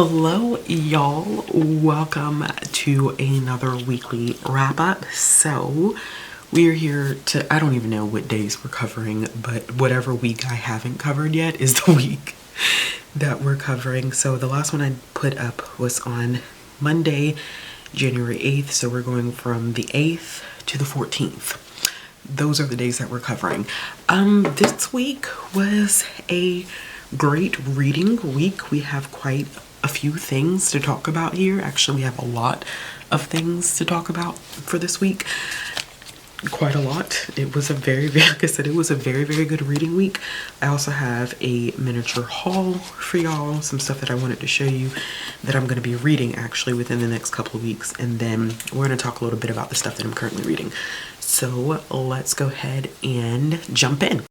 Hello y'all, welcome to another weekly wrap up. So we're here to, I don't even know what days we're covering, but whatever week I haven't covered yet is the week that we're covering. So the last one I put up was on Monday, January 8th. So we're going from the 8th to the 14th. Those are the days that we're covering. This week was a great reading week. We have quite a few things to talk about here. Actually, we have a lot of things to talk about for this week. Quite a lot. It was a very, like I said, it was a very, very good reading week. I also have a miniature haul for y'all, some stuff that I wanted to show you that I'm going to be reading actually within the next couple of weeks. And then we're going to talk a little bit about the stuff that I'm currently reading. So let's go ahead and jump in.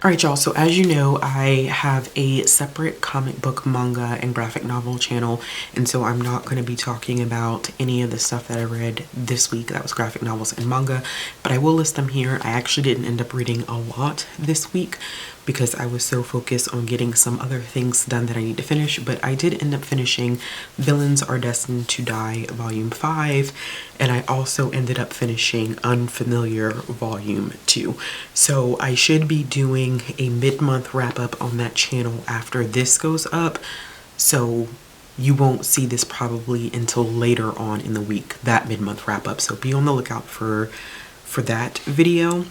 Alright y'all, so as you know, I have a separate comic book, manga, and graphic novel channel, and so I'm not going to be talking about any of the stuff that I read this week. That was graphic novels and manga, but I will list them here. I actually didn't end up reading a lot this week because I was so focused on getting some other things done that I need to finish, but I did end up finishing Villains Are Destined to Die Volume 5, and I also ended up finishing Unfamiliar Volume 2. So I should be doing a mid-month wrap-up on that channel after this goes up, so you won't see this probably until later on in the week, that mid-month wrap-up. So be on the lookout for that video.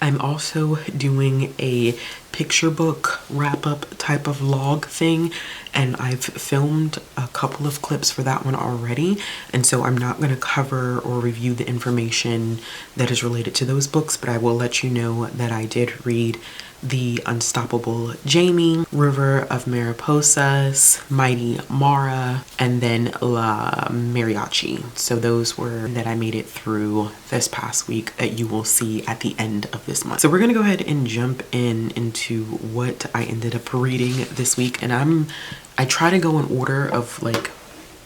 I'm also doing a picture book wrap-up type of vlog thing, and I've filmed a couple of clips for that one already, and so I'm not going to cover or review the information that is related to those books, but I will let you know that I did read The Unstoppable Jamie, River of Mariposas, Mighty Mara, and then La Mariachi. So those were that I made it through this past week that you will see at the end of this month. So we're gonna go ahead and jump into what I ended up reading this week, and I try to go in order of like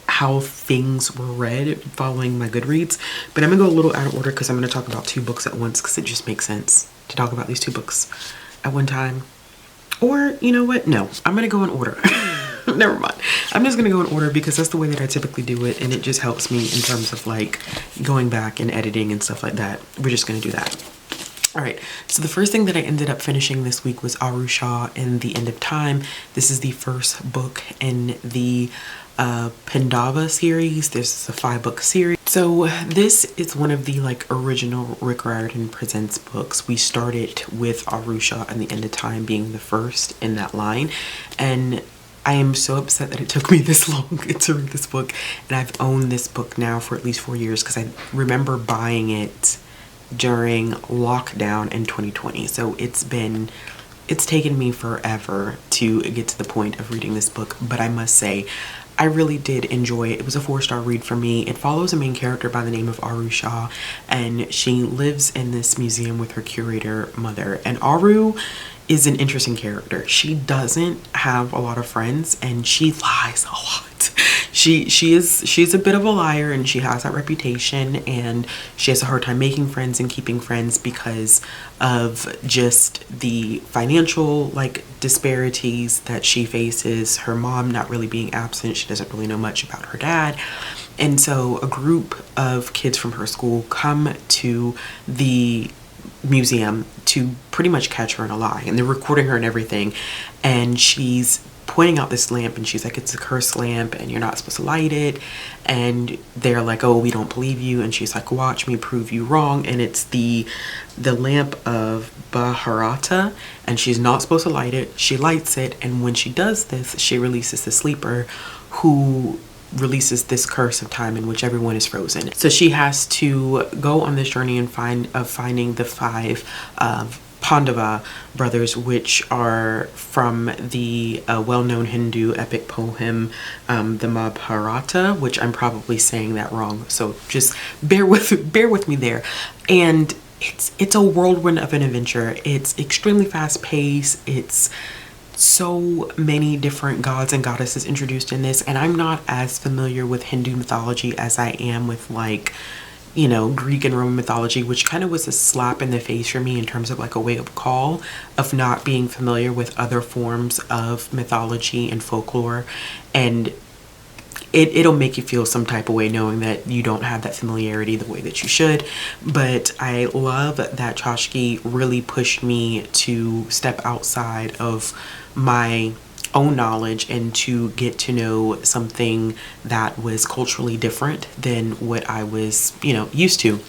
how things were read following my Goodreads, but I'm gonna go a little out of order because I'm gonna talk about two books at once because it just makes sense to talk about these two books at one time. Or you know what, no, I'm gonna go in order. Never mind, I'm just gonna go in order because that's the way that I typically do it, and it just helps me in terms of like going back and editing and stuff like that. We're just gonna do that. All right, so the first thing that I ended up finishing this week was Aru Shah and The End of Time. This is the first book in the Pandava series. This is a 5-book series. So this is one of the like original Rick Riordan Presents books. We started with Aru Shah and The End of Time being the first in that line, and I am so upset that it took me this long to read this book, and I've owned this book now for at least 4 years because I remember buying it during lockdown in 2020. So it's taken me forever to get to the point of reading this book, but I must say I really did enjoy it. It was a 4-star read for me. It follows a main character by the name of Aru Shah, and she lives in this museum with her curator mother. And Aru is an interesting character. She doesn't have a lot of friends, and she lies a lot. She's a bit of a liar, and she has that reputation, and she has a hard time making friends and keeping friends because of just the financial like disparities that she faces. Her mom not really being absent, she doesn't really know much about her dad, and so a group of kids from her school come to the museum to pretty much catch her in a lie, and they're recording her and everything, and she's pointing out this lamp, and she's like, it's a cursed lamp and you're not supposed to light it, and they're like, oh, we don't believe you, and she's like, watch me prove you wrong, and it's the lamp of Bharata, and she's not supposed to light it. She lights it, and when she does this, she releases the sleeper who releases this curse of time in which everyone is frozen. So she has to go on this journey and finding the 5 Pandava brothers, which are from the well-known Hindu epic poem, the Mahabharata, which I'm probably saying that wrong, so just bear with me there. And it's a whirlwind of an adventure. It's extremely fast-paced. It's so many different gods and goddesses introduced in this, and I'm not as familiar with Hindu mythology as I am with like you know, Greek and Roman mythology, which kind of was a slap in the face for me in terms of like a wake-up call of not being familiar with other forms of mythology and folklore. And it'll make you feel some type of way knowing that you don't have that familiarity the way that you should. But I love that Chachki really pushed me to step outside of my own knowledge and to get to know something that was culturally different than what I was, you know, used to.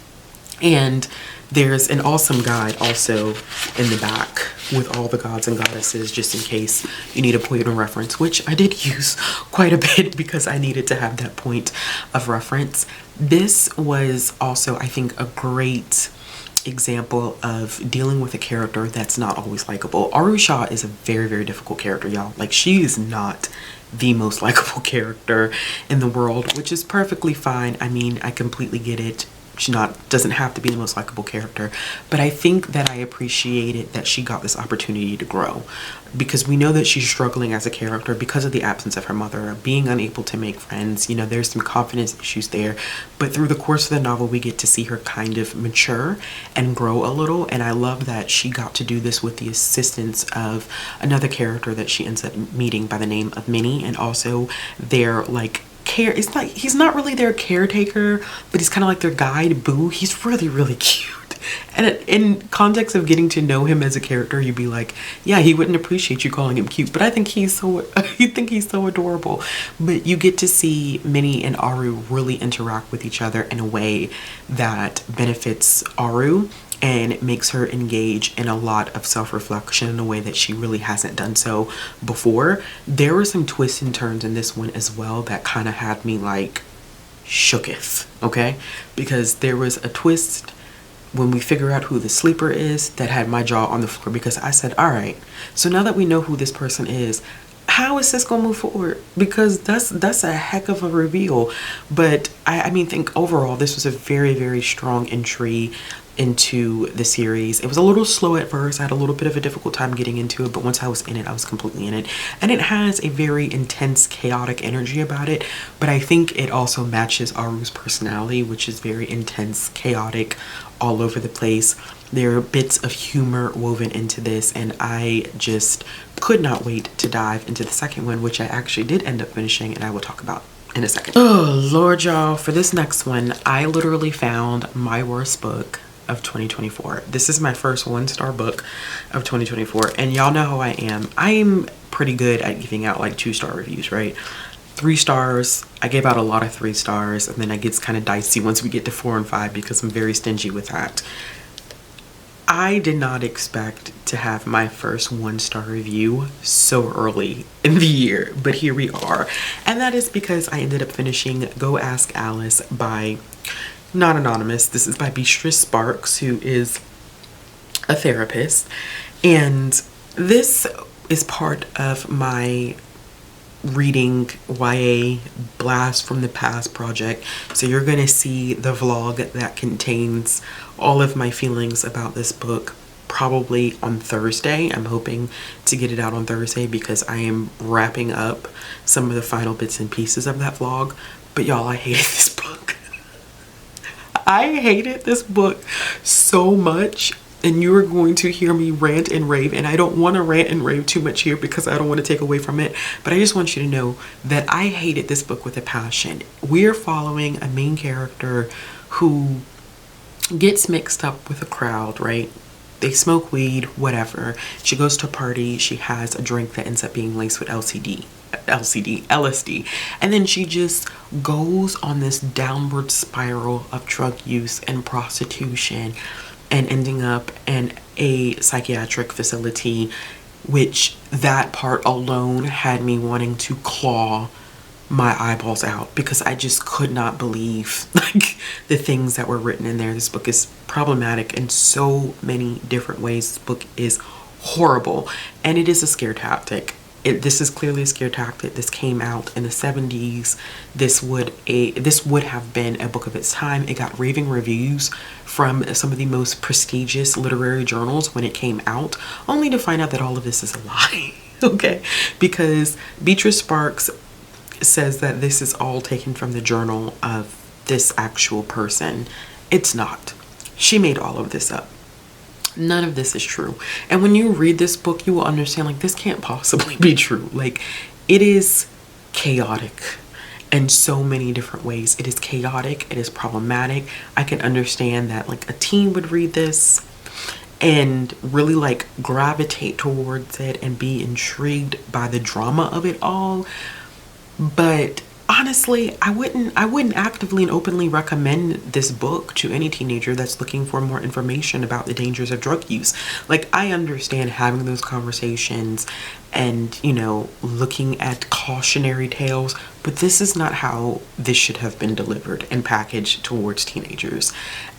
And there's an awesome guide also in the back with all the gods and goddesses, just in case you need a point of reference, which I did use quite a bit because I needed to have that point of reference. This was also, I think, a great example of dealing with a character that's not always likable. Aru Shah is a very, very difficult character, y'all. Like, she is not the most likable character in the world, which is perfectly fine. I mean, I completely get it. She doesn't have to be the most likable character, but I think that I appreciated that she got this opportunity to grow, because we know that she's struggling as a character because of the absence of her mother, being unable to make friends. You know, there's some confidence issues there, but through the course of the novel we get to see her kind of mature and grow a little, and I love that she got to do this with the assistance of another character that she ends up meeting by the name of Minnie, and also their like it's like, he's not really their caretaker, but he's kind of like their guide, Boo. He's really, really cute. And in context of getting to know him as a character, you'd be like, yeah, he wouldn't appreciate you calling him cute, but I think he's so you think he's so adorable. But you get to see Minnie and Aru really interact with each other in a way that benefits Aru, and it makes her engage in a lot of self-reflection in a way that she really hasn't done so before. There were some twists and turns in this one as well that kind of had me like shooketh, okay? Because there was a twist when we figure out who the sleeper is that had my jaw on the floor, because I said, all right, so now that we know who this person is, how is this gonna move forward? Because that's a heck of a reveal. But I mean, think overall this was a very, very strong entry into the series. It was a little slow at first. I had a little bit of a difficult time getting into it, but once I was in it, I was completely in it. And it has a very intense, chaotic energy about it, but I think it also matches Aru's personality, which is very intense, chaotic, all over the place. There are bits of humor woven into this, and I just could not wait to dive into the second one, which I actually did end up finishing, and I will talk about in a second. Oh Lord, y'all, for this next one, I literally found my worst book of 2024. This is my first 1-star book of 2024, and y'all know how I am. I'm pretty good at giving out like 2-star reviews, right? 3 stars, I gave out a lot of 3 stars, and then it gets kind of dicey once we get to 4 and 5 because I'm very stingy with that. I did not expect to have my first 1-star review so early in the year, but here we are. And that is because I ended up finishing Go Ask Alice by, not anonymous, this is by Beatrice Sparks, who is a therapist. And this is part of my reading YA Blast from the Past project. So you're gonna see the vlog that contains all of my feelings about this book probably on Thursday. I'm hoping to get it out on Thursday because I am wrapping up some of the final bits and pieces of that vlog. But y'all, I hated this book. I hated this book so much. And you are going to hear me rant and rave, and I don't want to rant and rave too much here because I don't want to take away from it, but I just want you to know that I hated this book with a passion. We're following a main character who gets mixed up with a crowd, right? They smoke weed, whatever. She goes to a party, she has a drink that ends up being laced with LSD, and then she just goes on this downward spiral of drug use and prostitution, and ending up in a psychiatric facility, which that part alone had me wanting to claw my eyeballs out because I just could not believe like the things that were written in there. This book is problematic in so many different ways. This book is horrible, and it is a scare tactic. This is clearly a scare tactic. This came out in the 70s. This would have been a book of its time. It got raving reviews from some of the most prestigious literary journals when it came out, only to find out that all of this is a lie. Okay, because Beatrice Sparks says that this is all taken from the journal of this actual person, It's not. She made all of this up. None of this is true. And when you read this book, you will understand, like, this can't possibly be true. Like, it is chaotic in so many different ways. It is chaotic. It is problematic. I can understand that, like, a teen would read this and really, like, gravitate towards it and be intrigued by the drama of it all. But honestly, I wouldn't actively and openly recommend this book to any teenager that's looking for more information about the dangers of drug use. Like, I understand having those conversations and, you know, looking at cautionary tales, but this is not how this should have been delivered and packaged towards teenagers.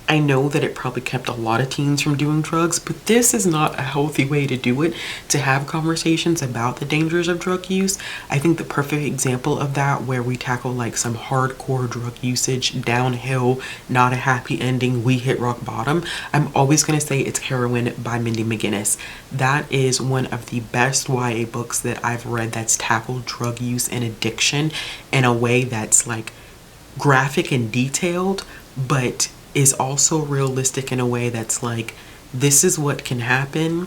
I know that it probably kept a lot of teens from doing drugs, but this is not a healthy way to do it, to have conversations about the dangers of drug use. I think the perfect example of that, where we tackle like some hardcore drug usage, downhill, not a happy ending, we hit rock bottom, I'm always going to say it's Heroin by Mindy McGinnis. That is one of the best YA books that I've read that's tackled drug use and addiction in a way that's like graphic and detailed, but is also realistic in a way that's like, this is what can happen.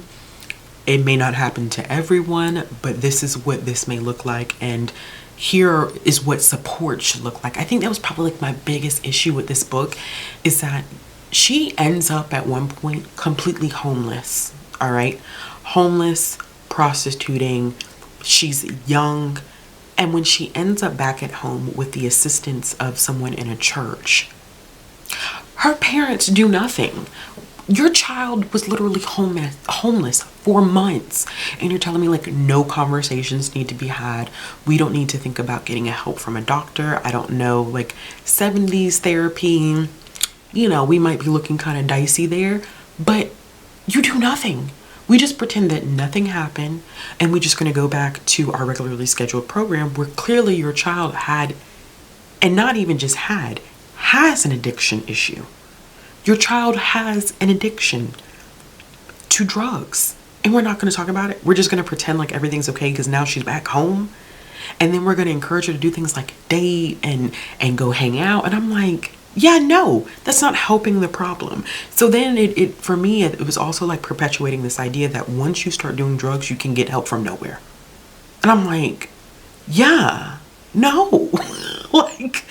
It may not happen to everyone, but this is what this may look like, and here is what support should look like. I think that was probably like my biggest issue with this book, is that she ends up at one point completely homeless. All right, homeless, prostituting, she's young, and when she ends up back at home with the assistance of someone in a church, her parents do nothing. Your child was literally homeless for months, and you're telling me like no conversations need to be had. We don't need to think about getting a help from a doctor. I don't know, like 70s therapy, you know, we might be looking kind of dicey there, but you do nothing. We just pretend that nothing happened, and we're just going to go back to our regularly scheduled program where clearly your child had, and not even just had, has an addiction issue. Your child has an addiction to drugs, and we're not going to talk about it. We're just going to pretend like everything's okay because now she's back home, and then we're going to encourage her to do things like date and go hang out. And I'm like, yeah, no, that's not helping the problem. So then it for me, it was also like perpetuating this idea that once you start doing drugs, you can get help from nowhere. And I'm like, yeah, no, like,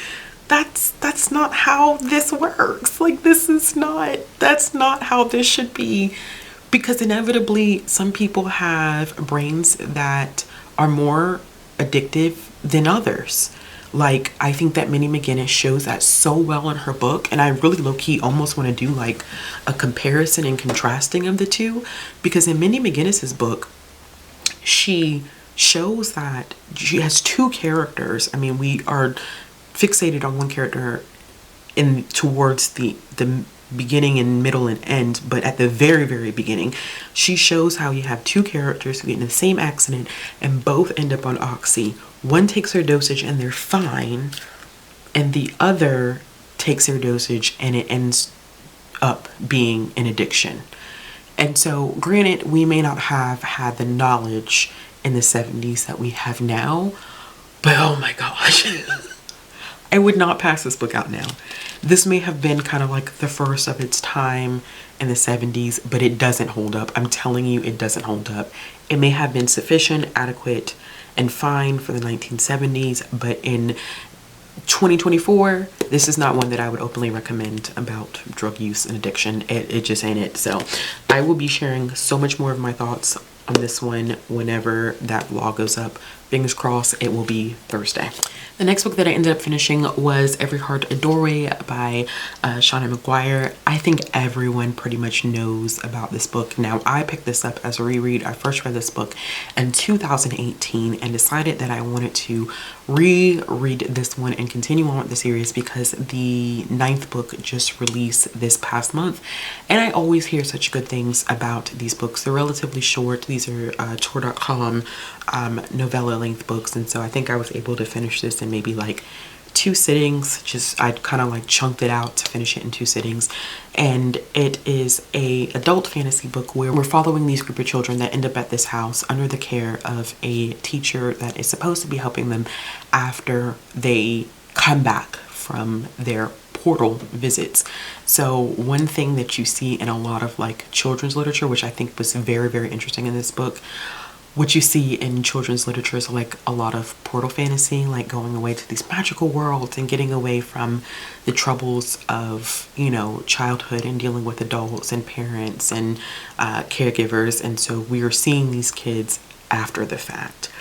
that's not how this works. Like, that's not how this should be, because inevitably some people have brains that are more addictive than others. Like, I think that Mindy McGinnis shows that so well in her book, and I really low-key almost want to do like a comparison and contrasting of the two, because in Mindy McGinnis's book, she shows that she has two characters. I mean, we are fixated on one character in towards the beginning and middle and end, but at the very, very beginning, she shows how you have two characters who get in the same accident and both end up on oxy. One takes their dosage and they're fine, and the other takes their dosage and it ends up being an addiction. And so, granted, we may not have had the knowledge in the 70s that we have now, but oh my gosh. I would not pass this book out now. This may have been kind of like the first of its time in the 70s, but it doesn't hold up. I'm telling you, it doesn't hold up. It may have been sufficient, adequate, and fine for the 1970s, but in 2024, this is not one that I would openly recommend about drug use and addiction. It just ain't it. So I will be sharing so much more of my thoughts on this one whenever that vlog goes up. Fingers crossed, it will be Thursday. The next book that I ended up finishing was Every Heart a Doorway by Shauna McGuire. I think everyone pretty much knows about this book. Now, I picked this up as a reread. I first read this book in 2018 and decided that I wanted to reread this one and continue on with the series because the 9th book just released this past month. And I always hear such good things about these books. They're relatively short. These are Tor.com novella length books, and so I think I was able to finish this in maybe like 2 sittings. Just I kind of like chunked it out to finish it in 2 sittings. And it is a adult fantasy book where we're following these group of children that end up at this house under the care of a teacher that is supposed to be helping them after they come back from their portal visits. So one thing that you see in a lot of like children's literature, which I think was very, very interesting in this book, what you see in children's literature is like a lot of portal fantasy, like going away to these magical worlds and getting away from the troubles of, you know, childhood and dealing with adults and parents and caregivers. And so we are seeing these kids after the fact.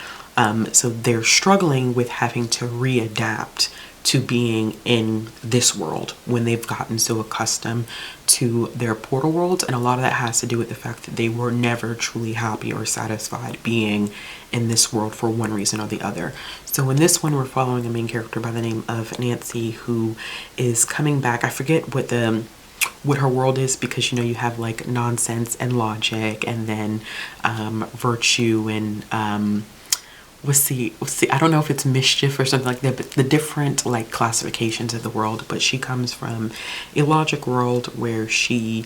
So they're struggling with having to readapt to being in this world when they've gotten so accustomed to their portal worlds. And a lot of that has to do with the fact that they were never truly happy or satisfied being in this world for one reason or the other. So in this one, we're following a main character by the name of Nancy, who is coming back. I forget what her world is, because, you know, you have like nonsense and logic, and then virtue and what's the I don't know if it's mischief or something like that, but the different like classifications of the world. But she comes from a logic world where she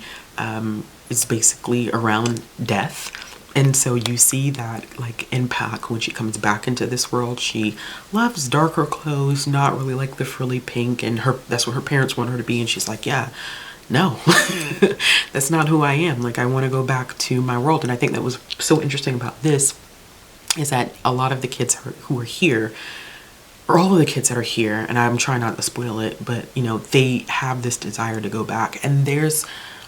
is basically around death. And so you see that like impact when she comes back into this world. She loves darker clothes, not really like the frilly pink, and that's what her parents want her to be. And she's like, yeah, no, that's not who I am. Like, I want to go back to my world. And I think that was so interesting about this is that a lot of the kids who are here, or all of the kids that are here, and I'm trying not to spoil it, but, you know, they have this desire to go back, and there's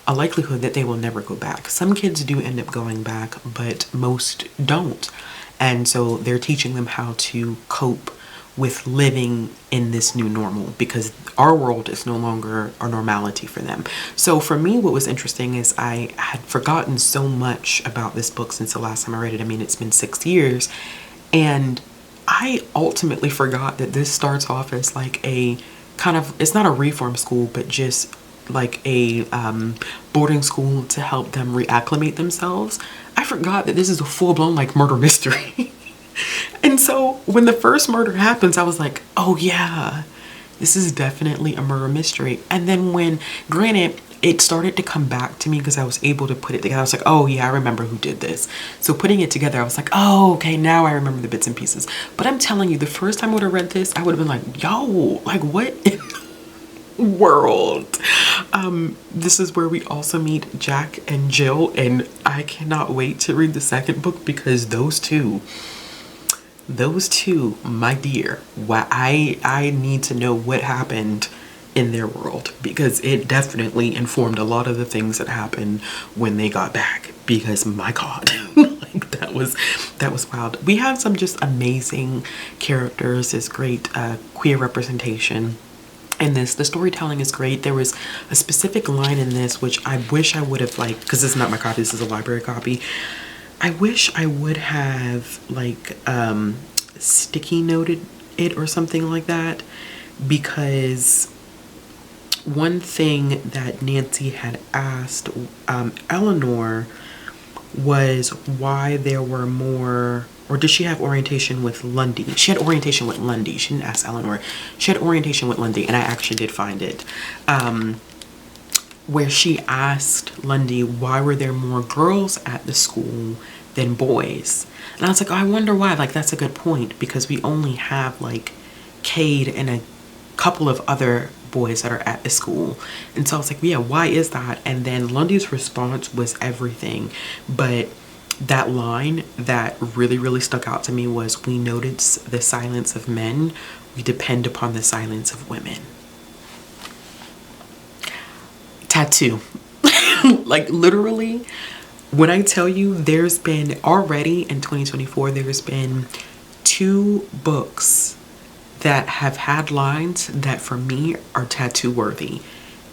a likelihood that they will never go back. Some kids do end up going back, but most don't. And so they're teaching them how to cope with living in this new normal, because our world is no longer a normality for them. So for me, what was interesting is I had forgotten so much about this book since the last time I read it. I mean, it's been 6 years, and I ultimately forgot that this starts off as like a kind of, it's not a reform school, but just like a boarding school to help them reacclimate themselves. I forgot that this is a full-blown like murder mystery. And so when the first murder happens, I was like, oh yeah, this is definitely a murder mystery. And then when, granted, it started to come back to me because I was able to put it together. I was like, oh yeah, I remember who did this. So putting it together, I was like, oh, okay, now I remember the bits and pieces. But I'm telling you, the first time I would have read this, I would have been like, yo, like what in the world? This is where we also meet Jack and Jill, and I cannot wait to read the second book, because those two, my dear, why I need to know what happened in their world, because it definitely informed a lot of the things that happened when they got back, because my God, like that was wild. We have some just amazing characters. There's great queer representation in this. The storytelling is great. There was a specific line in this which I wish I would have, like, because this is not my copy, this is a library copy. I wish I would have like sticky noted it or something like that, because one thing that Nancy had asked Eleanor was why there were more, or did she have orientation with Lundy? She had orientation with Lundy. She didn't ask Eleanor. She had orientation with Lundy, and I actually did find it. Where she asked Lundy, why were there more girls at the school than boys? And I was like, oh, I wonder why. Like, that's a good point, because we only have like Cade and a couple of other boys that are at the school. And so I was like, yeah, why is that? And then Lundy's response was everything. But that line that really, really stuck out to me was, we notice the silence of men, we depend upon the silence of women. Tattoo. Like, literally, when I tell you, there's been already in 2024, there's been 2 books that have had lines that for me are tattoo worthy.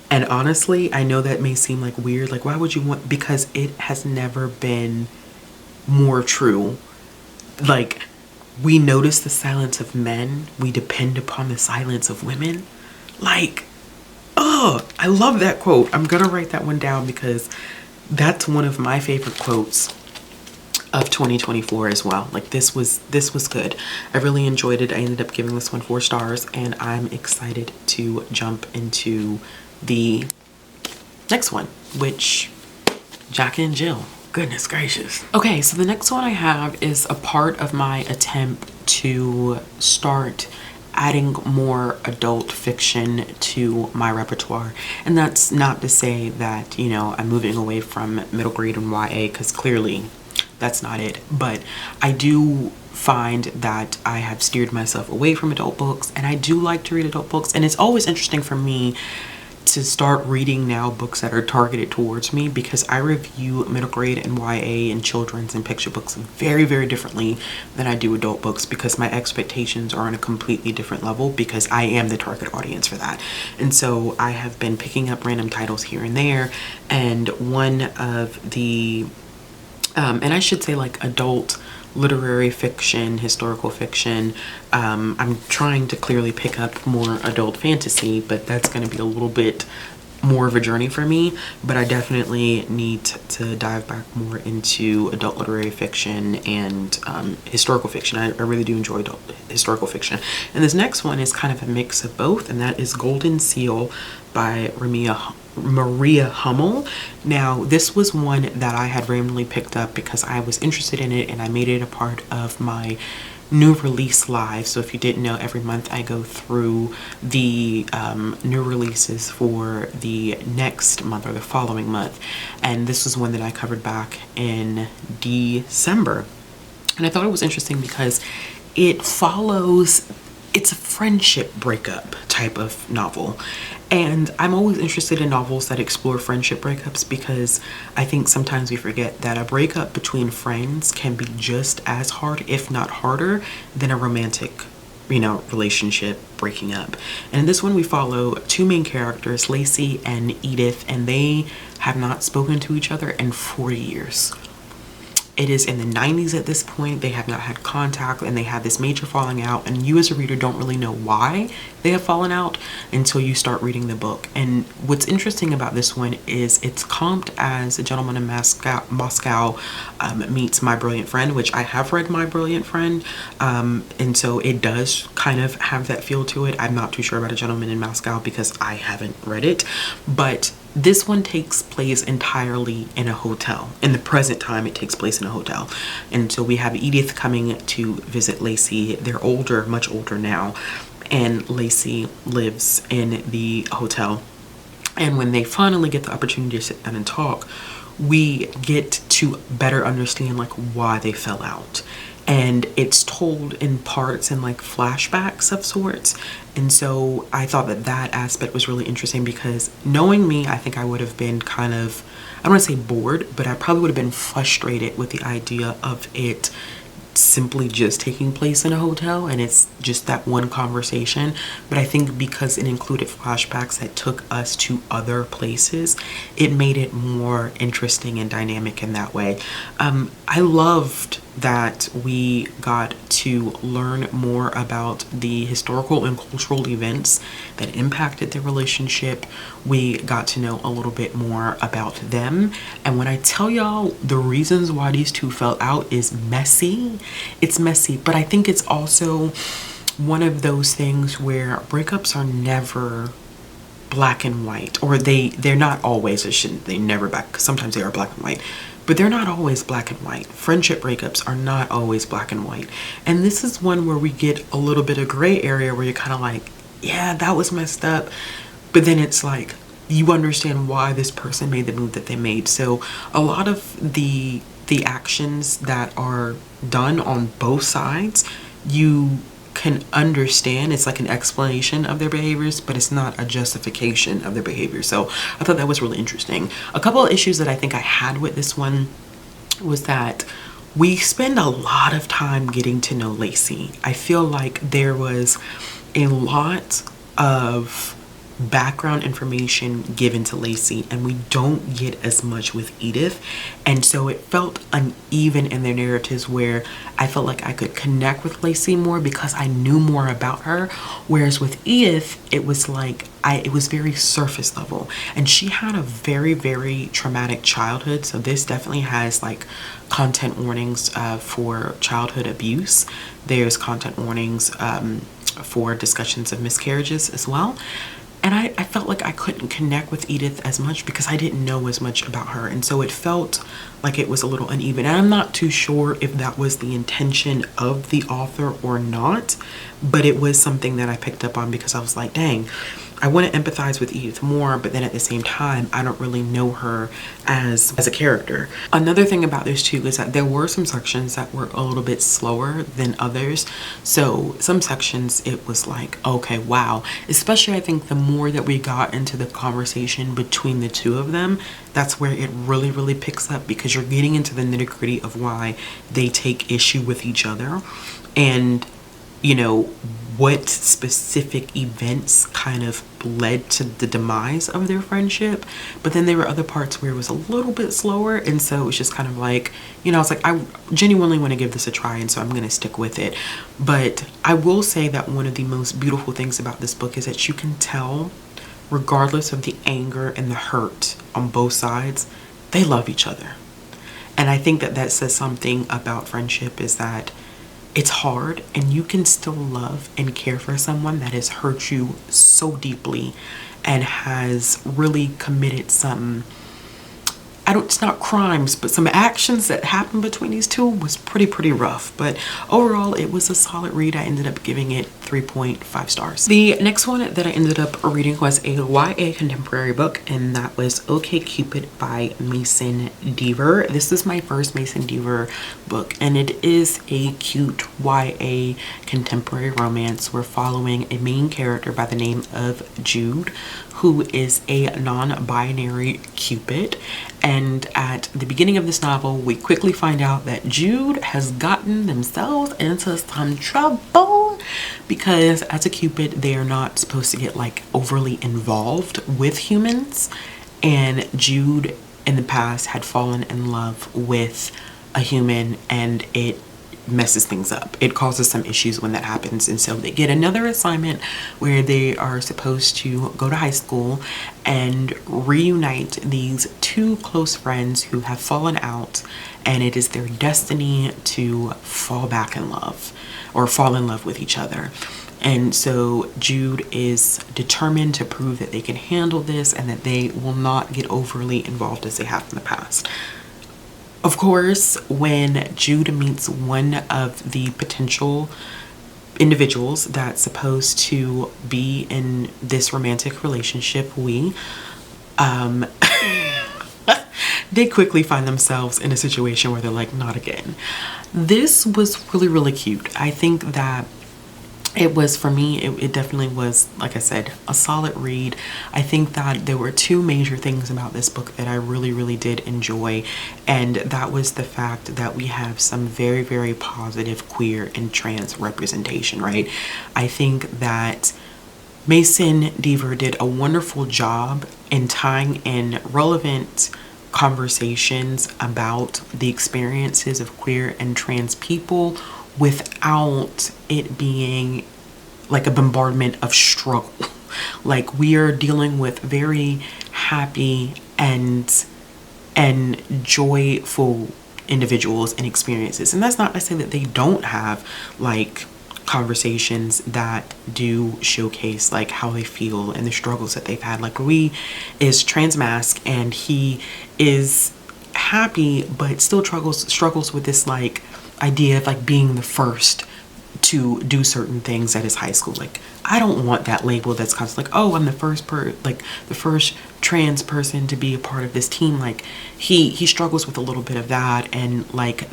And honestly, I know that may seem like weird, like why would you want, because it has never been more true. Like, we notice the silence of men, we depend upon the silence of women. Like, oh, I love that quote. I'm gonna write that one down, because that's one of my favorite quotes of 2024 as well. Like, this was good. I really enjoyed it. I ended up giving this one 4 stars, and I'm excited to jump into the next one, which, Jack and Jill. Goodness gracious. Okay, so the next one I have is a part of my attempt to start adding more adult fiction to my repertoire. And that's not to say that, you know, I'm moving away from middle grade and YA, because clearly that's not it. But I do find that I have steered myself away from adult books, and I do like to read adult books. And it's always interesting for me to start reading now books that are targeted towards me, because I review middle grade and YA and children's and picture books very, very differently than I do adult books, because my expectations are on a completely different level, because I am the target audience for that. And so I have been picking up random titles here and there, and one of the and I should say like adult literary fiction, historical fiction. I'm trying to clearly pick up more adult fantasy, but that's going to be a little bit more of a journey for me. But I definitely need to dive back more into adult literary fiction and historical fiction. I really do enjoy adult historical fiction. And this next one is kind of a mix of both, and that is Goldenseal by Maria Hummel. Now, this was one that I had randomly picked up because I was interested in it, and I made it a part of my new release live. So if you didn't know, every month I go through the new releases for the next month or the following month, and this was one that I covered back in December. And I thought it was interesting because it follows, it's a friendship breakup type of novel. And I'm always interested in novels that explore friendship breakups, because I think sometimes we forget that a breakup between friends can be just as hard, if not harder, than a romantic, you know, relationship breaking up. And in this one we follow two main characters, Lacey and Edith, and they have not spoken to each other in 40 years. It is in the 90s at this point. They have not had contact, and they have this major falling out, and you as a reader don't really know why they have fallen out until you start reading the book. And what's interesting about this one is it's comped as A Gentleman in Moscow meets My Brilliant Friend, which I have read My Brilliant Friend, and so it does kind of have that feel to it. I'm not too sure about A Gentleman in Moscow because I haven't read it, but this one takes place entirely in a hotel. In the present time, it takes place in a hotel. And so we have Edith coming to visit Lacey. They're older, much older now, and Lacey lives in the hotel. And when they finally get the opportunity to sit down and talk, we get to better understand like why they fell out. And it's told in parts and like flashbacks of sorts. And so I thought that that aspect was really interesting, because knowing me, I think I would have been kind of, I don't want to say bored, but I probably would have been frustrated with the idea of it simply just taking place in a hotel and it's just that one conversation. But I think because it included flashbacks that took us to other places, it made it more interesting and dynamic in that way. I loved that we got to learn more about the historical and cultural events that impacted their relationship. We got to know a little bit more about them. And when I tell y'all the reasons why these two fell out is messy, it's messy. But I think it's also one of those things where breakups are never black and white, or they're not always, they never black, sometimes they are black and white, but they're not always black and white. Friendship breakups are not always black and white. And this is one where we get a little bit of gray area where you're kind of like, yeah, that was messed up. But then it's like, you understand why this person made the move that they made. So a lot of the actions that are done on both sides, you can understand. It's like an explanation of their behaviors, but it's not a justification of their behavior. So I thought that was really interesting. A couple of issues that I think I had with this one was that we spend a lot of time getting to know Lacey. I feel like there was a lot of background information given to Lacey, and we don't get as much with Edith. And so it felt uneven in their narratives, where I felt like I could connect with Lacey more because I knew more about her, whereas with Edith it was like it was very surface level, and she had a very, very traumatic childhood. So this definitely has like content warnings for childhood abuse. There's content warnings for discussions of miscarriages as well. And I felt like I couldn't connect with Edith as much because I didn't know as much about her. And so it felt like it was a little uneven. And I'm not too sure if that was the intention of the author or not, but it was something that I picked up on because I was like, dang, I want to empathize with Edith more, but then at the same time, I don't really know her as a character. Another thing about this too is that there were some sections that were a little bit slower than others. So some sections it was like, okay, wow. Especially I think the more that we got into the conversation between the two of them, that's where it really, really picks up, because you're getting into the nitty-gritty of why they take issue with each other, and you know, what specific events kind of led to the demise of their friendship. But then there were other parts where it was a little bit slower, and so it was just kind of like, you know, I was like, I genuinely want to give this a try, and so I'm going to stick with it. But I will say that one of the most beautiful things about this book is that you can tell, regardless of the anger and the hurt on both sides, they love each other. And I think that that says something about friendship, is that it's hard and you can still love and care for someone that has hurt you so deeply and has really committed some, it's not crimes, but some actions that happened between these two was pretty rough. But overall, it was a solid read. I ended up giving it 3.5 stars. The next one that I ended up reading was a YA contemporary book, and that was OK Cupid by Mason Deaver. This is my first Mason Deaver book, and it is a cute YA contemporary romance. We're following a main character by the name of Jude, who is a non-binary Cupid. And at the beginning of this novel, we quickly find out that Jude has gotten themselves into some trouble, because as a Cupid, they are not supposed to get like overly involved with humans. And Jude in the past had fallen in love with a human, and it messes things up. It causes some issues when that happens, and so they get another assignment where they are supposed to go to high school and reunite these two close friends who have fallen out, and it is their destiny to fall back in love, or fall in love with each other. And so Jude is determined to prove that they can handle this and that they will not get overly involved as they have in the past. Of course, when Jude meets one of the potential individuals that's supposed to be in this romantic relationship, they quickly find themselves in a situation where they're like, not again. This was really cute. I think that it was, for me, it definitely was, like I said, a solid read. I think that there were two major things about this book that I really did enjoy, and that was the fact that we have some very positive queer and trans representation, right? I think that Mason Deaver did a wonderful job in tying in relevant conversations about the experiences of queer and trans people without it being like a bombardment of struggle. Like, we are dealing with very happy and joyful individuals and experiences, and that's not to say that they don't have like conversations that do showcase like how they feel and the struggles that they've had. Like, Rui is trans mask and he is happy but still struggles with this like idea of like being the first to do certain things at his high school. Like, I don't want that label that's constantly like, oh, I'm the first the first trans person to be a part of this team. Like, he struggles with a little bit of that, and like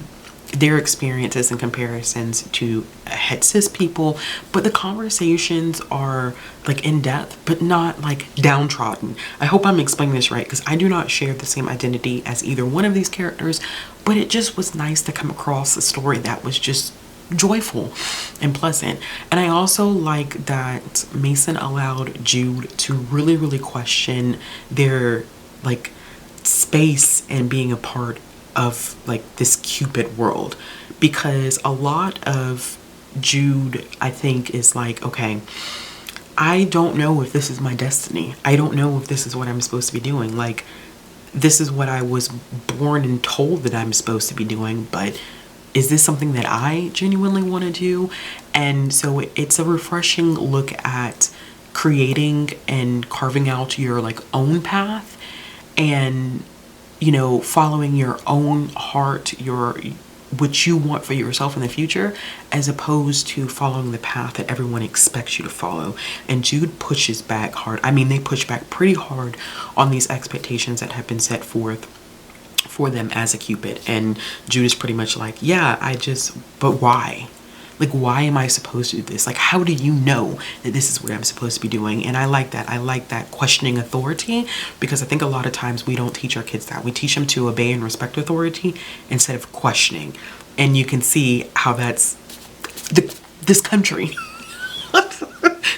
their experiences and comparisons to het cis people, but the conversations are like in depth but not like downtrodden. I hope I'm explaining this right, because I do not share the same identity as either one of these characters, but it just was nice to come across a story that was just joyful and pleasant. And I also like that Mason allowed Jude to really question their like space and being a part of like this Cupid world, because a lot of Jude, I think, is like, okay, I don't know if this is my destiny. I don't know if this is what I'm supposed to be doing. Like, this is what I was born and told that I'm supposed to be doing, but is this something that I genuinely want to do? And so it's a refreshing look at creating and carving out your like own path, and you know, following your own heart, what you want for yourself in the future, as opposed to following the path that everyone expects you to follow. And Jude pushes back hard. I mean, they push back pretty hard on these expectations that have been set forth for them as a Cupid. And Jude is pretty much like, yeah, but why? Like, why am I supposed to do this? Like, how do you know that this is what I'm supposed to be doing? And I like that. I like that questioning authority, because I think a lot of times we don't teach our kids that. We teach them to obey and respect authority instead of questioning. And you can see how that's this country.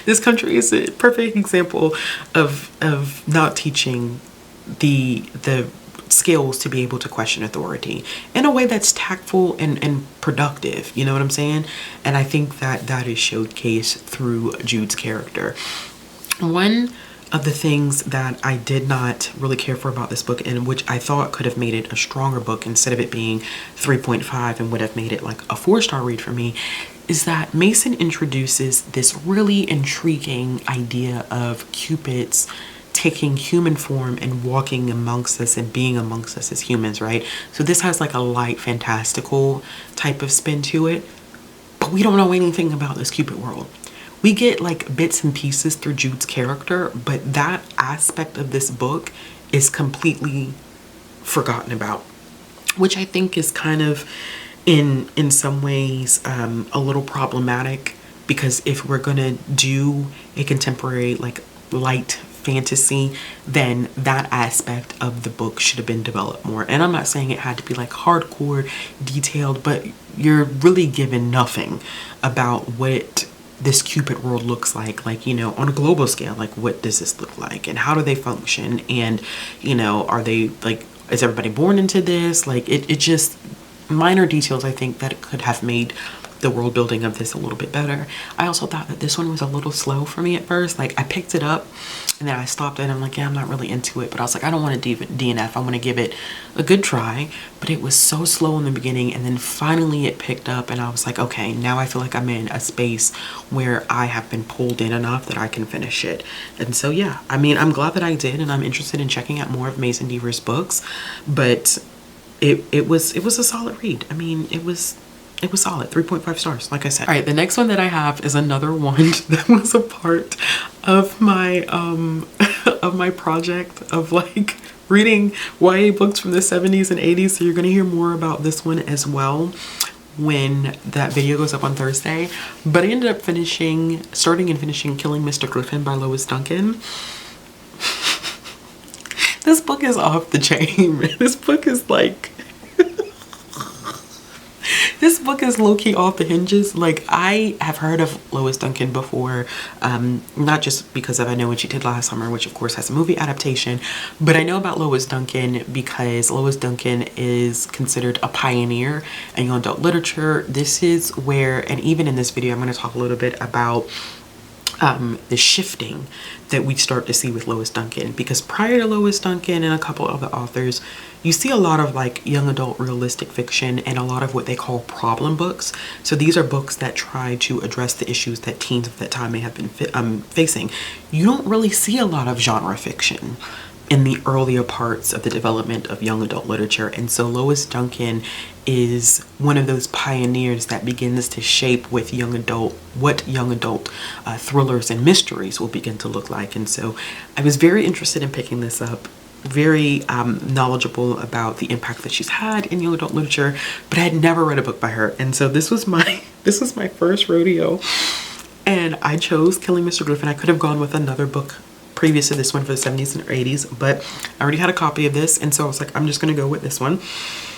This country is a perfect example of not teaching the skills to be able to question authority in a way that's tactful and productive. You know what I'm saying? And I think that is showcased through Jude's character. One of the things that I did not really care for about this book, and which I thought could have made it a stronger book instead of it being 3.5 and would have made it like a 4-star read for me, is that Mason introduces this really intriguing idea of Cupid's taking human form and walking amongst us and being amongst us as humans, right? So this has like a light fantastical type of spin to it, but we don't know anything about this Cupid world. We get like bits and pieces through Jude's character, but that aspect of this book is completely forgotten about, which I think is kind of in some ways a little problematic, because if we're gonna do a contemporary like light fantasy, then that aspect of the book should have been developed more. And I'm not saying it had to be like hardcore detailed, but you're really given nothing about what this Cupid world looks like, you know, on a global scale. Like, what does this look like and how do they function? And, you know, are they like, is everybody born into this? Like, it just minor details I think that it could have made the world building of this a little bit better. I also thought that this one was a little slow for me at first. Like, I picked it up and then I stopped it and I'm like, yeah, I'm not really into it. But I was like, I don't want to DNF. I want to give it a good try. But it was so slow in the beginning, and then finally it picked up and I was like, okay, now I feel like I'm in a space where I have been pulled in enough that I can finish it. And so yeah, I mean, I'm glad that I did, and I'm interested in checking out more of Mason Deaver's books. But it was a solid read. I mean, it was solid. 3.5 stars, like I said. All right, the next one that I have is another one that was a part of my of my project of like reading YA books from the 70s and 80s. So you're gonna hear more about this one as well when that video goes up on Thursday. But I ended up starting and finishing Killing Mr. Griffin by Lois Duncan. This book is off the chain, man. This book is like this book is low-key off the hinges. Like, I have heard of Lois Duncan before, not just because I know what she did last summer, which of course has a movie adaptation, but I know about Lois Duncan because Lois Duncan is considered a pioneer in young adult literature. This is where, and even in this video, I'm going to talk a little bit about the shifting that we start to see with Lois Duncan, because prior to Lois Duncan and a couple other authors, you see a lot of like young adult realistic fiction and a lot of what they call problem books. So these are books that try to address the issues that teens of that time may have been facing. You don't really see a lot of genre fiction in the earlier parts of the development of young adult literature. And so Lois Duncan is one of those pioneers that begins to shape with what young adult thrillers and mysteries will begin to look like. And so I was very interested in picking this up, very knowledgeable about the impact that she's had in young adult literature, but I had never read a book by her. And so this was my first rodeo, and I chose Killing Mr. Griffin. I could have gone with another book previous to this one for the 70s and 80s, but I already had a copy of this, and so I was like, I'm just gonna go with this one.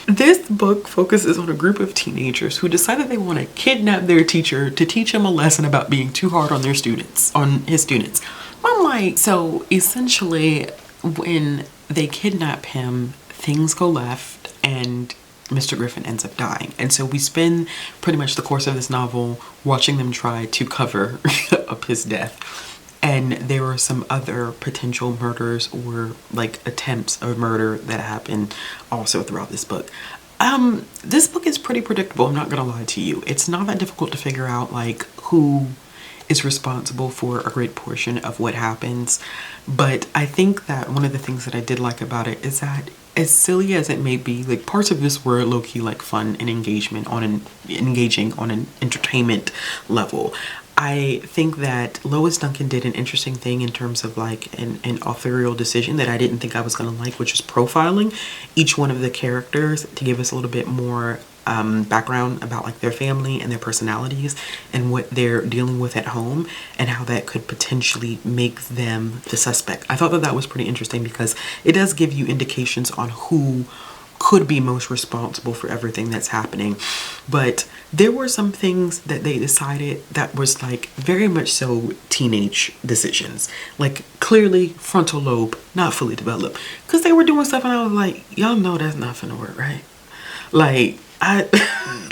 This book focuses on a group of teenagers who decide that they want to kidnap their teacher to teach him a lesson about being too hard on his students. I'm like, so essentially when they kidnap him, things go left and Mr. Griffin ends up dying. And so we spend pretty much the course of this novel watching them try to cover up his death. And there were some other potential murders or like attempts of murder that happened also throughout this book. This book is pretty predictable, I'm not gonna lie to you. It's not that difficult to figure out like who is responsible for a great portion of what happens. But I think that one of the things that I did like about it is that, as silly as it may be, like parts of this were low-key like fun and engaging on an entertainment level. I think that Lois Duncan did an interesting thing in terms of like an authorial decision that I didn't think I was going to like, which is profiling each one of the characters to give us a little bit more background about like their family and their personalities and what they're dealing with at home and how that could potentially make them the suspect. I thought that that was pretty interesting because it does give you indications on who could be most responsible for everything that's happening. But there were some things that they decided that was like very much so teenage decisions, like clearly frontal lobe not fully developed, because they were doing stuff and I was like, y'all know that's not gonna work, right? Like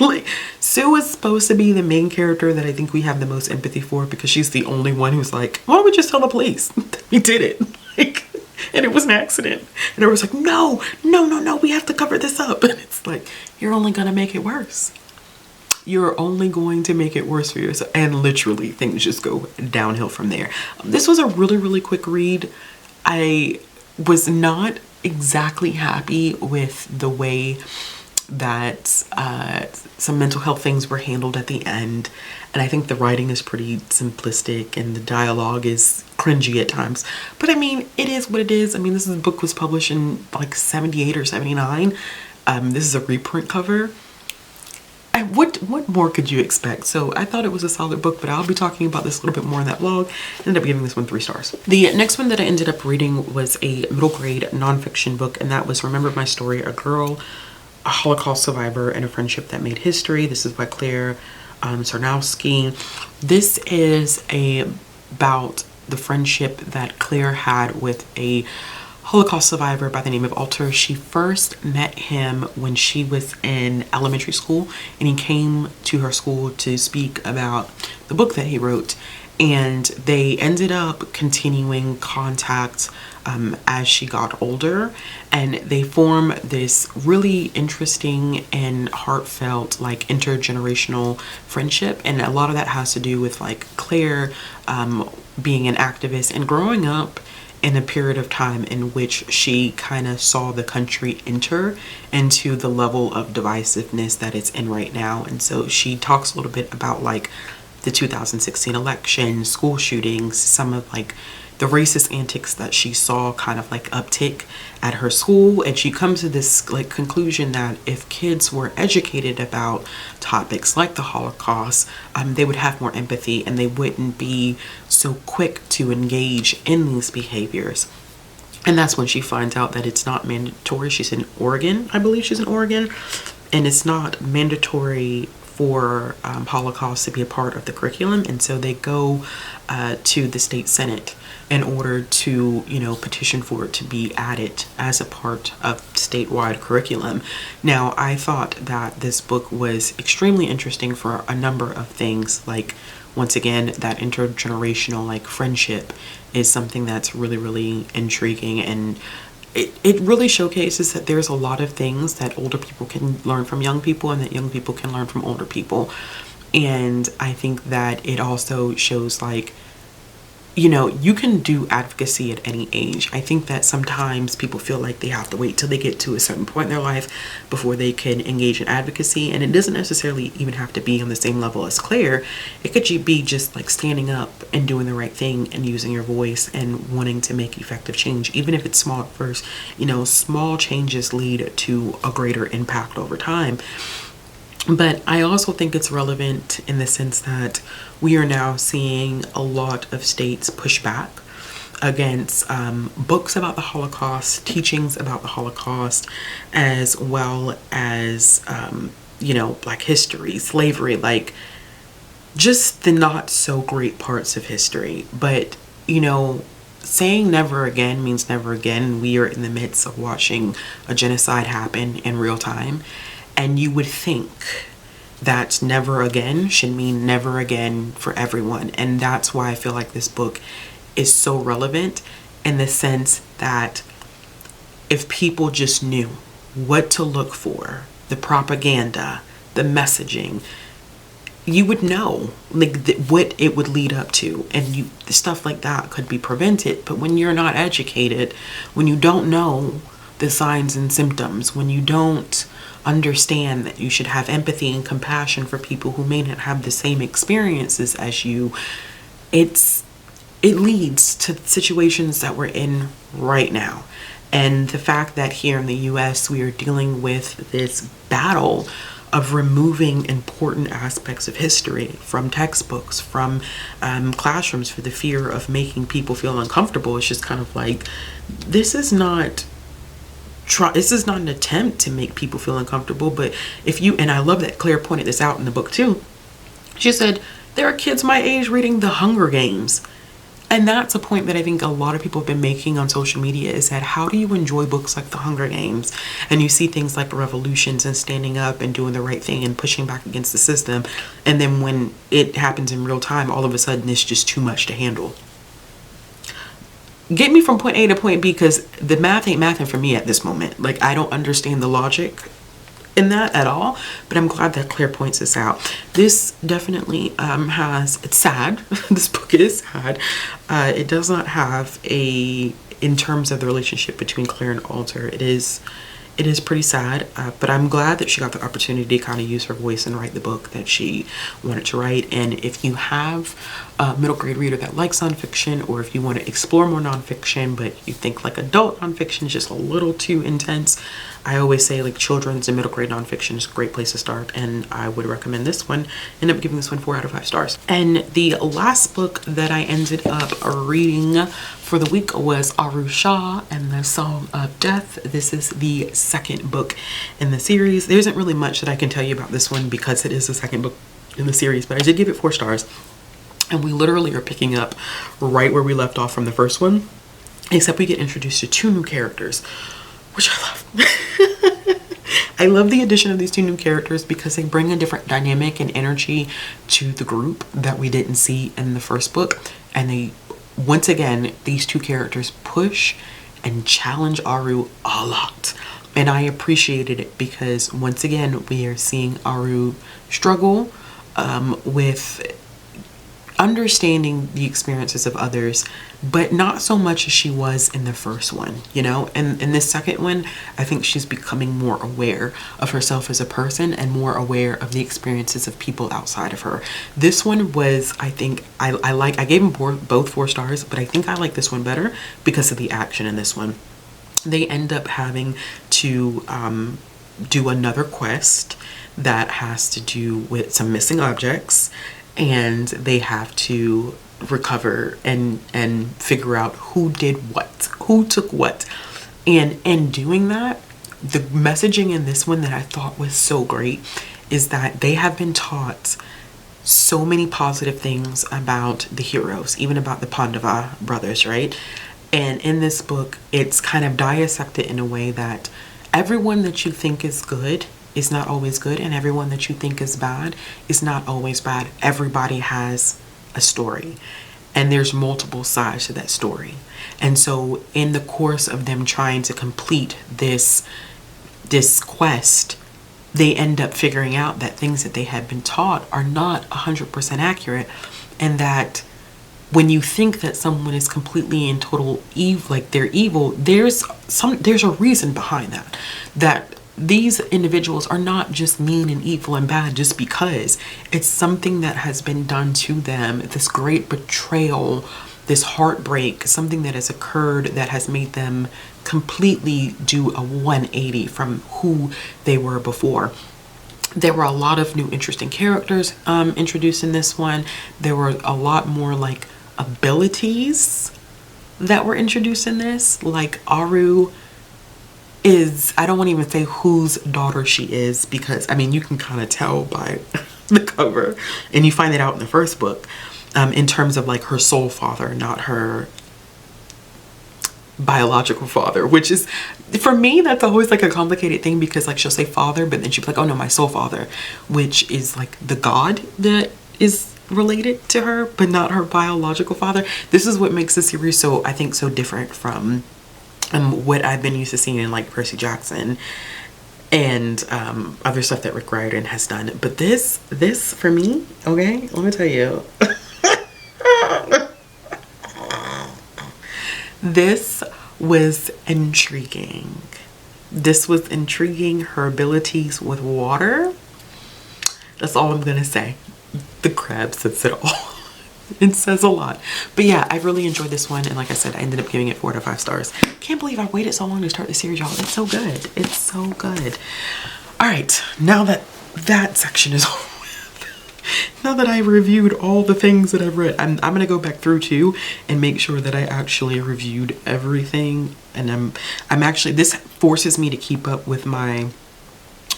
like Sue is supposed to be the main character that I think we have the most empathy for, because she's the only one who's like, why don't we just tell the police we did it, like, and it was an accident. And I was like, no, we have to cover this up. And it's like, you're only gonna make it worse. You're only going to make it worse for yourself. And literally things just go downhill from there. This was a really quick read. I was not exactly happy with the way that some mental health things were handled at the end, and I think the writing is pretty simplistic and the dialogue is cringy at times, but I mean, it is what it is. I mean, this book was published in like 78 or 79. This is a reprint cover. What more could you expect? So I thought it was a solid book, but I'll be talking about this a little bit more in that vlog. I ended up giving this one 3 stars. The next one that I ended up reading was a middle grade nonfiction book, and that was Remember My Story, a girl, a Holocaust survivor, and a friendship that made history. This is by Claire Sarnowski. This is about the friendship that Claire had with a Holocaust survivor by the name of Alter. She first met him when she was in elementary school, and he came to her school to speak about the book that he wrote, and they ended up continuing contact as she got older, and they form this really interesting and heartfelt like intergenerational friendship. And a lot of that has to do with like Claire being an activist and growing up in a period of time in which she kind of saw the country enter into the level of divisiveness that it's in right now. And so she talks a little bit about like the 2016 election, school shootings, some of like the racist antics that she saw kind of like uptick at her school. And she comes to this like conclusion that if kids were educated about topics like the Holocaust, they would have more empathy and they wouldn't be so quick to engage in these behaviors. And that's when she finds out that it's not mandatory. She's in Oregon, I believe she's in Oregon, and it's not mandatory for Holocaust to be a part of the curriculum. And so they go to the state senate in order to, you know, petition for it to be added as a part of statewide curriculum. Now, I thought that this book was extremely interesting for a number of things. Like, once again, that intergenerational like friendship is something that's really intriguing, and it really showcases that there's a lot of things that older people can learn from young people and that young people can learn from older people. And I think that it also shows like, you know, you can do advocacy at any age. I think that sometimes people feel like they have to wait till they get to a certain point in their life before they can engage in advocacy. And it doesn't necessarily even have to be on the same level as Claire. It could be just like standing up and doing the right thing and using your voice and wanting to make effective change. Even if it's small at first, you know, small changes lead to a greater impact over time. But I also think it's relevant in the sense that we are now seeing a lot of states push back against books about the Holocaust, teachings about the Holocaust, as well as, you know, Black history, slavery, like just the not so great parts of history. But, you know, saying never again means never again. We are in the midst of watching a genocide happen in real time. And you would think that never again should mean never again for everyone. And that's why I feel like this book is so relevant, in the sense that if people just knew what to look for, the propaganda, the messaging, you would know like what it would lead up to, and stuff like that could be prevented. But when you're not educated, when you don't know the signs and symptoms, when you don't understand that you should have empathy and compassion for people who may not have the same experiences as you, it leads to situations that we're in right now. And the fact that here in the US we are dealing with this battle of removing important aspects of history from textbooks, from classrooms, for the fear of making people feel uncomfortable. It's just kind of like, this is not an attempt to make people feel uncomfortable. But if you, and I love that Claire pointed this out in the book too, she said there are kids my age reading the Hunger Games. And that's a point that I think a lot of people have been making on social media, is that how do you enjoy books like The Hunger Games and you see things like revolutions and standing up and doing the right thing and pushing back against the system, and then when it happens in real time, all of a sudden it's just too much to handle. Get me from point A to point B, because the math ain't mathing for me at this moment. Like, I don't understand the logic in that at all, but I'm glad that Claire points this out. This definitely it's sad. This book is sad. It does not have in terms of the relationship between Claire and Alter, it is pretty sad, but I'm glad that she got the opportunity to kind of use her voice and write the book that she wanted to write. And if you have a middle grade reader that likes nonfiction, or if you want to explore more nonfiction but you think like adult nonfiction is just a little too intense, I always say like children's and middle grade nonfiction is a great place to start, and I would recommend this one. End up giving this one 4 out of 5 stars. And the last book that I ended up reading for the week was Aru Shah and the Song of Death. This is the second book in the series. There isn't really much that I can tell you about this one because it is the second book in the series, but I did give it 4 stars. And we literally are picking up right where we left off from the first one, except we get introduced to 2 new characters, which I love. I love the addition of these 2 new characters because they bring a different dynamic and energy to the group that we didn't see in the first book. And they, once again, these 2 characters push and challenge Aru a lot. And I appreciated it because once again, we are seeing Aru struggle with understanding the experiences of others, but not so much as she was in the first one, you know. And in this second one, I think she's becoming more aware of herself as a person and more aware of the experiences of people outside of her. This one was, I think, I gave them both 4 stars, but I think I like this one better because of the action in this one. They end up having to do another quest that has to do with some missing objects, and they have to recover and figure out who did what, who took what. And in doing that, the messaging in this one that I thought was so great is that they have been taught so many positive things about the heroes, even about the Pandava brothers, right? And in this book, it's kind of dissected in a way that everyone that you think is good is not always good, and everyone that you think is bad is not always bad. Everybody has a story, and there's multiple sides to that story. And so in the course of them trying to complete this quest, they end up figuring out that things that they had been taught are not 100% accurate, and that when you think that someone is completely in total evil, like they're evil, there's a reason behind that these individuals are not just mean and evil and bad just because. It's something that has been done to them, this great betrayal, this heartbreak, something that has occurred that has made them completely do a 180 from who they were before. There were a lot of new interesting characters introduced in this one. There were a lot more like abilities that were introduced in this. Like Aru is, I don't want to even say whose daughter she is, because I mean you can kind of tell by the cover, and you find it out in the first book, in terms of like her soul father, not her biological father, which is, for me, that's always like a complicated thing, because like she'll say father, but then she'll be like, oh no, my soul father, which is like the god that is related to her, but not her biological father. This is what makes the series so, I think, so different from what I've been used to seeing in like Percy Jackson. and other stuff that Rick Riordan has done. But this for me, okay, let me tell you, this was intriguing. This was intriguing. Her abilities with water, that's all I'm gonna say. The crab says it all. It says a lot. But yeah, I really enjoyed this one, and like I said, I ended up giving it 4 out of 5 stars. Can't believe I waited so long to start the series, y'all. It's so good. It's so good. All right, now that that section is over with, now that I reviewed all the things that I've read, I'm gonna go back through too and make sure that I actually reviewed everything. And I'm actually, this forces me to keep up with my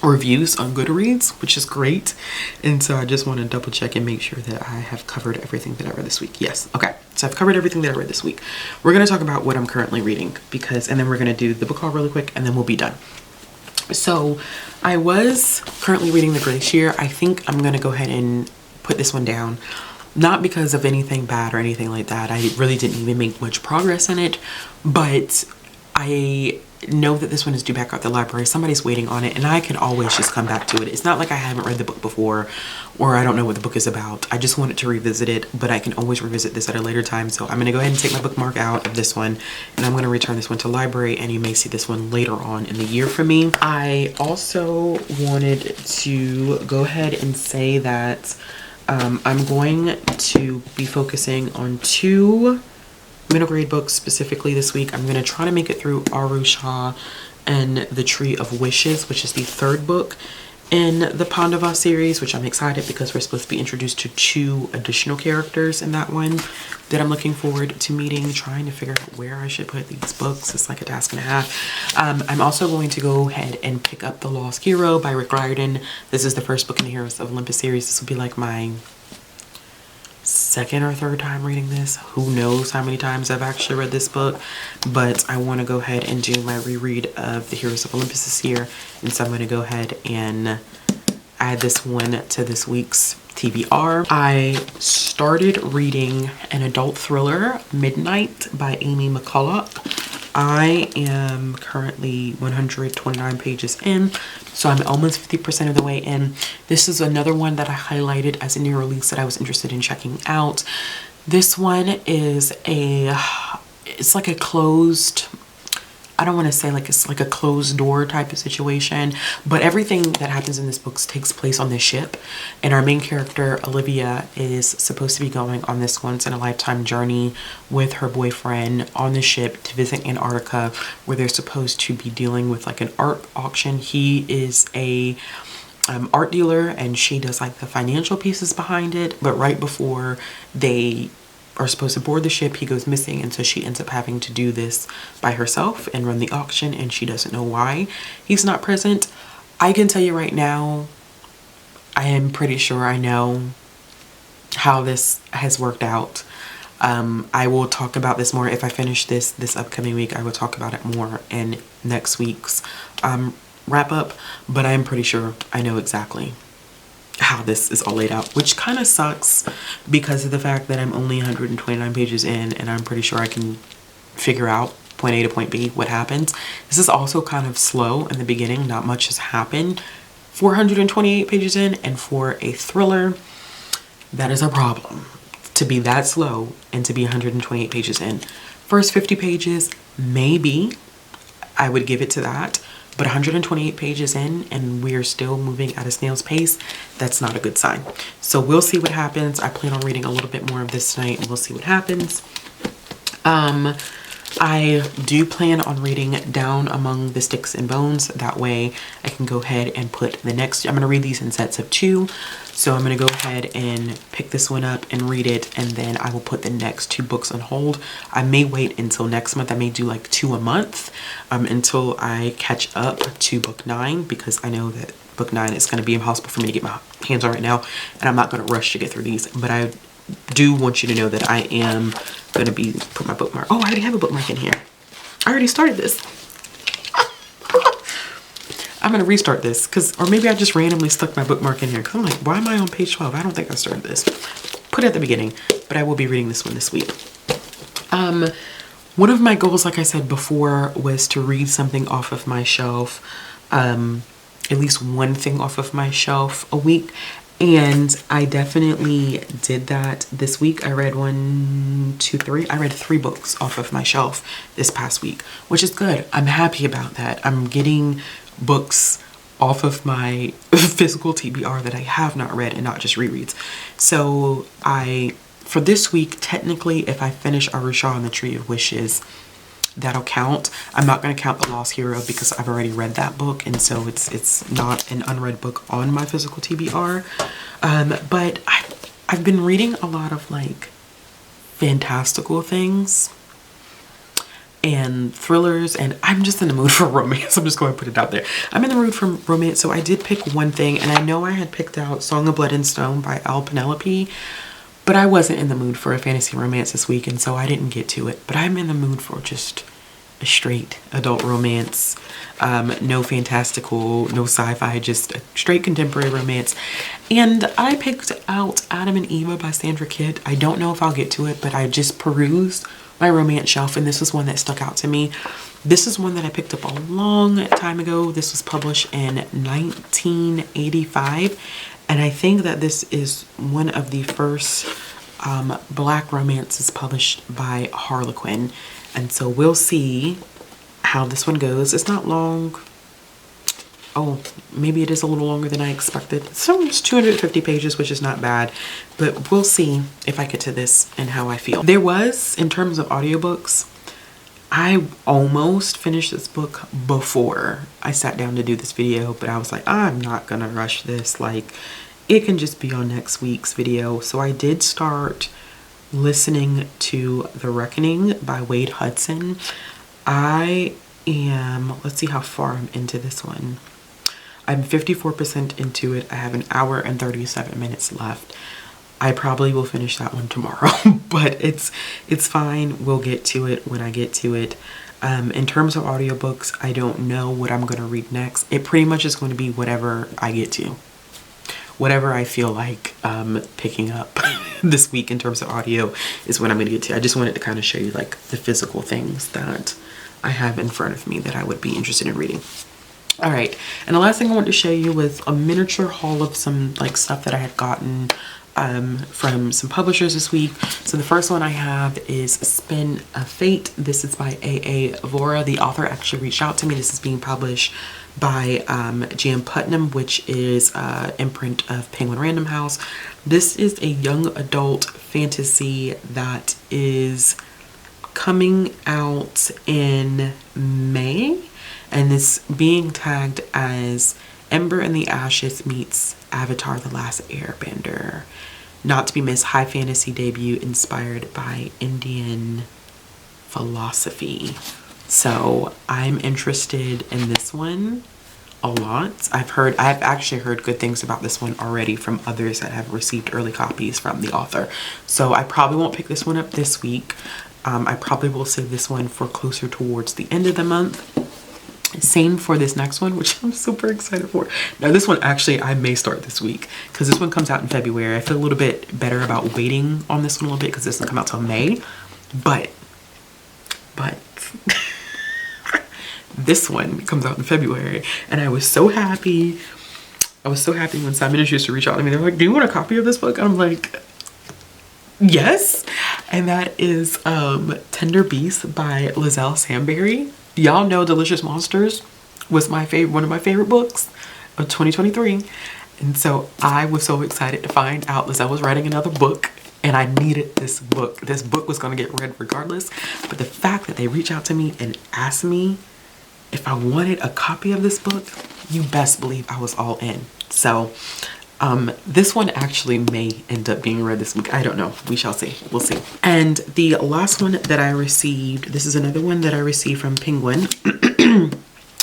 reviews on Goodreads, which is great. And so I just want to double check and make sure that I have covered everything that I read this week. Yes, okay, so I've covered everything that I read this week. We're going to talk about what I'm currently reading, because, and then we're going to do the book haul really quick, and then we'll be done. So I was currently reading The Glacier. I think I'm going to go ahead and put this one down, not because of anything bad or anything like that. I really didn't even make much progress in it, but I know that this one is due back at the library. Somebody's waiting on it, and I can always just come back to it. It's not like I haven't read the book before, or I don't know what the book is about. I just wanted to revisit it, but I can always revisit this at a later time. So I'm going to go ahead and take my bookmark out of this one, and I'm going to return this one to library, and you may see this one later on in the year for me. I also wanted to go ahead and say that I'm going to be focusing on 2 middle grade books specifically this week. I'm going to try to make it through Aru Shah and The Tree of Wishes, which is the 3rd book in the Pandava series, which I'm excited because we're supposed to be introduced to 2 additional characters in that one that I'm looking forward to meeting, trying to figure out where I should put these books. It's like a task and a half. I'm also going to go ahead and pick up The Lost Hero by Rick Riordan. This is the 1st book in the Heroes of Olympus series. This will be like my 2nd or 3rd time reading this. Who knows how many times I've actually read this book, but I want to go ahead and do my reread of the Heroes of Olympus this year, and so I'm going to go ahead and add this one to this week's TBR. I started reading an adult thriller, Midnight by Amy McCulloch. I am currently 129 pages in, so I'm almost 50% of the way in. This is another one that I highlighted as a new release that I was interested in checking out. This one is it's like a closed, I don't want to say like it's like a closed door type of situation, but everything that happens in this book takes place on this ship, and our main character Olivia is supposed to be going on this once in a lifetime journey with her boyfriend on the ship to visit Antarctica, where they're supposed to be dealing with like an art auction. He is a art dealer, and she does like the financial pieces behind it, but right before they are supposed to board the ship, he goes missing, and so she ends up having to do this by herself and run the auction, and she doesn't know why he's not present. I can tell you right now, I am pretty sure I know how this has worked out. I will talk about this more if I finish this upcoming week. I will talk about it more in next week's wrap up, but I am pretty sure I know exactly how this is all laid out, which kind of sucks because of the fact that I'm only 129 pages in, and I'm pretty sure I can figure out point A to point B what happens. This is also kind of slow in the beginning. Not much has happened. 428 pages in, and for a thriller, that is a problem. To be that slow and to be 128 pages in. First 50 pages, maybe I would give it to that. But 128 pages in and we're still moving at a snail's pace, that's not a good sign. So we'll see what happens. I plan on reading a little bit more of this tonight, and we'll see what happens. I do plan on reading Down Among the Sticks and Bones. That way I can go ahead and put the next, I'm going to read these in sets of 2. So I'm going to go ahead and pick this one up and read it, and then I will put the next 2 books on hold. I may wait until next month. I may do like 2 a month until I catch up to book 9, because I know that book 9 is going to be impossible for me to get my hands on right now, and I'm not going to rush to get through these. But I do want you to know that I am going to be put my bookmark. Oh, I already have a bookmark in here. I already started this. I'm going to restart this, because, or maybe I just randomly stuck my bookmark in here, because I'm like, why am I on page 12? I don't think I started this. Put it at the beginning, but I will be reading this one this week. One of my goals, like I said before, was to read something off of my shelf at least one thing off of my shelf a week. And I definitely did that this week. I read I read 3 books off of my shelf this past week, which is good. I'm happy about that. I'm getting books off of my physical TBR that I have not read and not just rereads. So for this week, technically, if I finish Aru Shah and the Tree of Wishes, that'll count. I'm not going to count The Lost Hero because I've already read that book, and so it's not an unread book on my physical TBR. But I've been reading a lot of like fantastical things and thrillers, and I'm just in the mood for romance. I'm just going to put it out there. I'm in the mood for romance, so I did pick one thing, and I know I had picked out Song of Blood and Stone by Al Penelope, but I wasn't in the mood for a fantasy romance this week, and so I didn't get to it. But I'm in the mood for just a straight adult romance. No fantastical, no sci-fi, just a straight contemporary romance. And I picked out Adam and Eva by Sandra Kidd. I don't know if I'll get to it, but I just perused my romance shelf, and this was one that stuck out to me. This is one that I picked up a long time ago. This was published in 1985, and I think that this is one of the first Black romances published by Harlequin. And so we'll see how this one goes. It's not long. Oh, maybe it is a little longer than I expected. So it's 250 pages, which is not bad, but we'll see if I get to this and how I feel. There was, in terms of audiobooks, I almost finished this book before I sat down to do this video, but I was like, I'm not gonna rush this. Like, it can just be on next week's video. So I did start listening to The Reckoning by Wade Hudson. I am, let's see how far I'm into this one. I'm 54% into it. I have an hour and 37 minutes left. I probably will finish that one tomorrow, but it's fine. We'll get to it when I get to it. In terms of audiobooks, I don't know what I'm going to read next. It pretty much is going to be whatever I get to. Whatever I feel like picking up this week in terms of audio is what I'm going to get to. I just wanted to kind of show you like the physical things that I have in front of me that I would be interested in reading. All right, and the last thing I wanted to show you was a miniature haul of some like stuff that I had gotten from some publishers this week. So the first one I have is Spin of Fate. This is by A.A. Vora. The author actually reached out to me. This is being published by Jan Putnam, which is imprint of Penguin Random House. This is a young adult fantasy that is coming out in May, and it's being tagged as Ember in the Ashes meets Avatar: The Last Airbender. Not to be missed, high fantasy debut inspired by Indian philosophy. So I'm interested in this one a lot. I've actually heard good things about this one already from others that have received early copies from the author. So I probably won't pick this one up this week. I probably will save this one for closer towards the end of the month. Same for this next one, which I'm super excited for. Now this one actually I may start this week because this one comes out in February. I feel a little bit better about waiting on this one a little bit because this doesn't come out till May. But this one comes out in February, and I was so happy. I was so happy when Simon used to reach out to me. They're like, "Do you want a copy of this book?" And I'm like, yes. And that is Tender Beast by Lizelle Samberry. Y'all know Delicious Monsters was one of my favorite books of 2023. And so I was so excited to find out Lizelle was writing another book, and I needed this book. This book was going to get read regardless. But the fact that they reached out to me and asked me if I wanted a copy of this book, you best believe I was all in. So this one actually may end up being read this week. I don't know. We shall see. We'll see. And the last one that I received, this is another one that I received from Penguin, and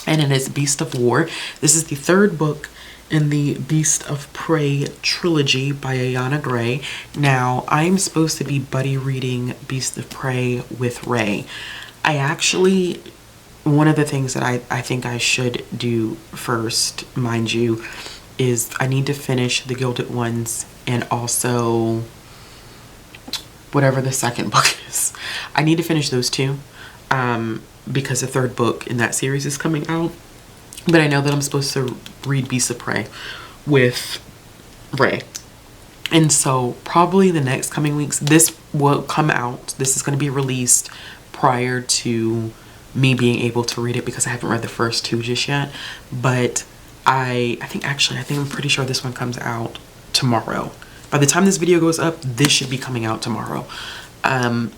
it is Beast of War. This is the third book in the Beast of Prey trilogy by Ayana Gray. Now, I'm supposed to be buddy reading Beast of Prey with Ray. One of the things that I think I should do first, mind you, is I need to finish The Gilded Ones and also whatever the second book is. I need to finish those two because the third book in that series is coming out. but I know that I'm supposed to read Beasts of Prey with Ray. And so probably the next coming weeks, this will come out. This is going to be released prior to me being able to read it because I haven't read the first two just yet. But I think I'm pretty sure this one comes out tomorrow. By the time this video goes up, this should be coming out tomorrow.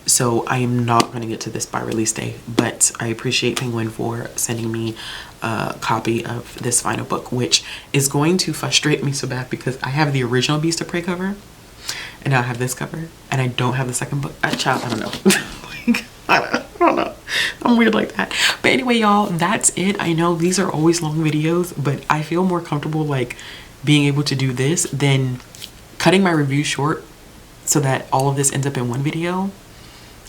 So I am not going to get to this by release day, but I appreciate Penguin for sending me a copy of this final book, which is going to frustrate me so bad because I have the original Beast of Prey cover and now I have this cover and I don't have the second book. Child, I don't know. Like, I don't know. I'm weird like that. But anyway, y'all, that's it. I know these are always long videos, but I feel more comfortable like being able to do this than cutting my review short so that all of this ends up in one video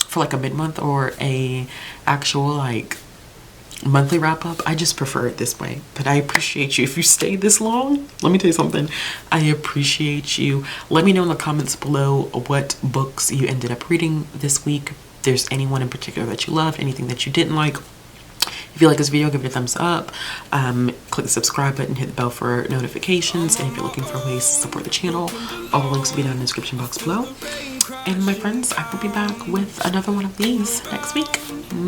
for like a mid-month or a actual like monthly wrap-up. I just prefer it this way, but I appreciate you if you stayed this long. Let me tell you something, I appreciate you. Let me know in the comments below what books you ended up reading this week. If there's anyone in particular that you loved, anything that you didn't like. If you like this video, give it a thumbs up, click the subscribe button, hit the bell for notifications, and if you're looking for ways to support the channel, all the links will be down in the description box below. And my friends, I will be back with another one of these next week.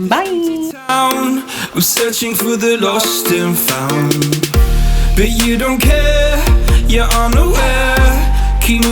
Bye! I'm searching for the lost and found, but you don't care, you're unaware. Keep